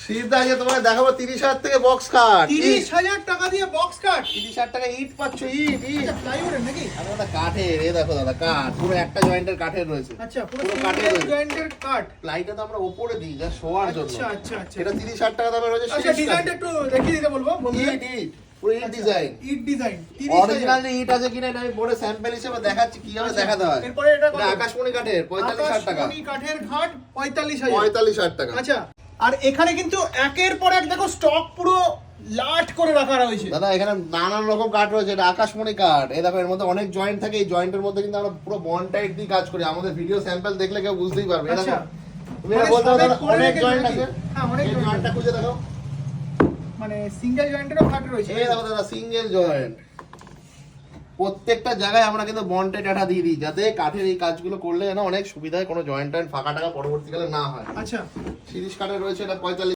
শীত আগে তোমাকে দেখাবো 30,000 থেকে বক্স কাট। 30,000 টাকা দিয়ে বক্স কাট, 30,000 টাকা ইট পাচ্ছ, ইট ইট প্লাইউডের নাকি? আরে দাদা কাঠের, এই দেখো দাদা কাঠ, পুরো একটা জয়েন্টের কাঠের রয়েছে। আচ্ছা, পুরো কাঠের সিঙ্গেল রয়েছে। জয়েন্টের কাট। প্লাইটা তো আমরা উপরে দিই যা শোয়ার জন্য। আচ্ছা আচ্ছা আচ্ছা। এটা 30,000 টাকা দামের রয়েছে। আচ্ছা, ডিজাইনটা একটু দেখিয়ে দিতে বলবো বন্ধুদের। ইট ইট পুরো ইট ডিজাইন। ইট ডিজাইন 30,000। অরিজিনাল ইট আছে কিনা এটা আমি বোর্ডে স্যাম্পল হিসেবে দেখাচ্ছি কিভাবে দেখাতে হয়। এরপরে এটা কত? এটা আকাশমণি কাঠের 45,000 টাকা। আকাশমণি কাঠের ঘাট 45,000। 45,000 টাকা। আচ্ছা, আর এখানে কিন্তু একের পর এক দেখো স্টক পুরো লাট করে রাখা রয়েছে। দাদা এখানে নানান রকম কাঠ রয়েছে, এটা আকাশমণি কাঠ। এই দেখো এর মধ্যে অনেক জয়েন্ট থাকে, এই জয়েন্টের মধ্যে কিন্তু আমরা পুরো বন্ড টাইট দিয়ে কাজ করি। আমাদের ভিডিও স্যাম্পল দেখলে কেউ বুঝতেই পারবে। এই দেখো আচ্ছা, তুমি এটা বলতে পারো দাদা, করে অনেক রেখেছে জয়েন্ট নাকি? আছে। হ্যাঁ, অনেক এই joint জয়েন্টটা আছে। খুঁজে দেখো। মানে সিঙ্গেল জয়েন্টেরও কাট রয়েছে। এই দেখো দাদা সিঙ্গেল জয়েন্ট। প্রত্যেকটা জায়গায় আমরা কিন্তু বন্ড টাইট আঠা দিয়ে দিই, যাতে কাঠের এই কাজগুলো করলে যেন অনেক সুবিধায় কোনো জয়েন্ট টাইট ফাঁকা টাকা পরবর্তীকালে না হয়। আচ্ছা, 30 কাঠের রয়েছে, এটা 45।